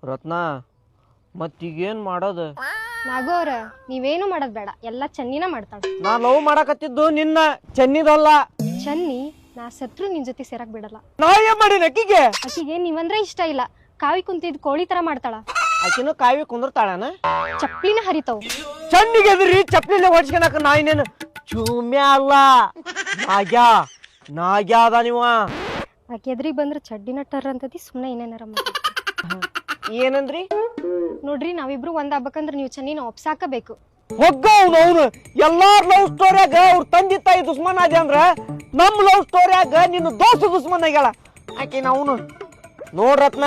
ರತ್ನ ಮತ್ತೀಗೇನ್ ಮಾಡೋದು? ನಾಗೋರ ನೀವೇನು ಮಾಡೋದ್ ಬೇಡ, ಎಲ್ಲ ಚನ್ನಿನ ಮಾಡ್ತಾಳ. ನಾ ಲವ್ ಮಾಡಕತ್ತಿದ್ದು ನಿನ್ನ ಚೆನ್ನಿದಲ್ಲ. ಚನ್ನಿ ನಾ ಸತ್ರು ನಿನ್ ಜೊತೆ ಸೇರಕ್ ಬಿಡಲ್ಲ. ನಾ ಏನ್ ಮಾಡಿನ ಅಕ್ಕಿಗೆ? ಆಕಿಗೆ ನೀವಂದ್ರೆ ಇಷ್ಟ ಇಲ್ಲ. ಕಾವಿ ಕುಂತಿದ್ ಕೋಳಿ ತರ ಮಾಡ್ತಾಳ. ಆಕಿನೂ ಕಾವಿ ಕುಂದಿರ್ತಾಳನ? ಚಪ್ಲಿನ ಹರಿತಾವ್. ಚನ್ನಿಗೆ ಎದ್ರಿ ಚಪ್ಲಿನ ಹೊಡ್ಸ್ಕೊಳಕ ನಾ ಇನ್ನೇನು ಚೂಮ್ಯ ಅಲ್ಲ, ನಾಗ್ಯ ಅದ ನೀವ. ಆಕೆ ಎದ್ರಿಗೆ ಬಂದ್ರ ಚಡ್ಡಿನ ಟರ್ ಅಂತದಿ. ಸುಮ್ನೆ ಏನೇನಾರ ಏನಂದ್ರಿ? ನೋಡ್ರಿ, ನಾವಿಬ್ರು ಒಂದ್ ಆಗ್ಬೇಕಂದ್ರ ನೀವು ಚನ್ನಿನ ಒಪ್ಸಾಕಬೇಕು. ಹೊಗ್ಗವ್ನು ಅವನು ಎಲ್ಲಾರ್ ಲವ್ ಸ್ಟೋರಿಯಾಗ ಅವ್ರ ತಂದೆ ತಾಯಿ ದುಶ್ಮನ್ ಆದ ಅಂದ್ರ ನಮ್ ಲವ್ ಸ್ಟೋರಿಯಾಗ ನಿನ್ನ ದೋಸ್ತ ದುಶ್ಮನ್ ಆಗ್ಯಾಳ ಆಕಿ. ಅವನು ನೋಡ್ರತ್ನ,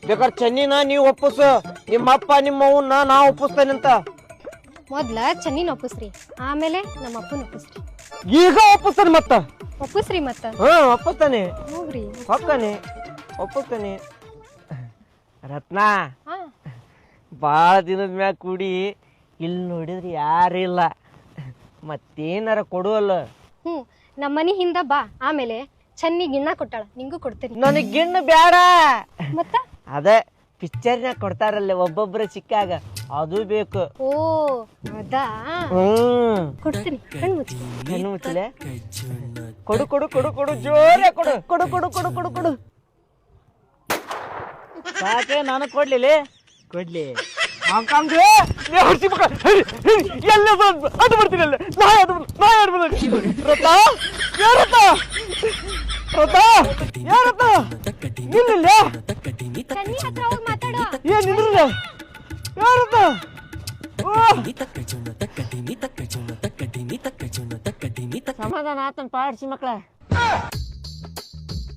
ಬೇಕಾದ್ರೆ ಚೆನ್ನಿನ ನೀವ್ ಒಪ್ಪಸ, ನಿಮ್ಮಪ್ಪ ನಿಮ್ಮವನ್ನ ನಾ ಒಪ್ಪಿಸ್ತೇನಂತ. ಮೊದ್ಲ ಚನ್ನಿನ ಒಪ್ಪಸ್ರಿ, ಆಮೇಲೆ ನಮ್ಮ ಅಪ್ಪನ ಒಪ್ಪಸ್ರಿ. ಈಗ ಒಪ್ಪಿಸ್ತಾನೆ ಮತ್ತ? ಒಪ್ಪಸ್ರಿ ಮತ್ತ. ಒಪ್ಪಿಸ್ತಾನೆ, ಹೋಗ್ರಿ ಒಪ್ಪಿಸ್ತಾನೆ. ರತ್ನ, ಬಾಳ ದಿನದ ಮ್ಯಾಗ ಕೂಡಿ ಇಲ್ಲಿ ನೋಡಿದ್ರಿ ಯಾರಿಲ್ಲ, ಮತ್ತೇನಾರ ಕೊಡುವಲ್ಲ? ನಮ್ಮ ಮನಿ ಹಿಂದ ಬಾ, ಆಮೇಲೆ ಚನ್ನಿ ಗಿಣ್ಣ ಕೊಟ್ಟಾಳ, ನಿಂಗೂ ಕೊಡ್ತೀನಿ. ನನಗ್ ಗಿಣ್ಣ ಬ್ಯಾಡ, ಮತ್ತ ಅದೇ ಪಿಕ್ಚರ್ನಾಗ ಕೊಡ್ತಾರಲ್ಲ ಒಬ್ಬೊಬ್ರ ಸಿಕ್ಕಾಗ, ಅದು ಬೇಕು. ಓ ಅದಾ, ಕೊಡ್ತೀನಿ. ಕಣ್ಣು ಮುಚ್ಚಲೆ. ಕೊಡು ಕೊಡು ಕೊಡು ಕೊಡು, ಜೋರ ಕೊಡು ಕೊಡು ಕೊಡು ಕೊಡು ಕೊಡು ಕೊಡು. ಸಾಕೆ, ನಾನು ಕೊಡ್ಲಿಲ್ಲ? ಕೊಡ್ಲಿ. ಎಲ್ಲ ಅದು ಬರ್ತೀನಲ್ಲ, ಸಮಾಧಾನ ಆತನ್ ಪಾಡ್ಸಿ ಮಕ್ಳ.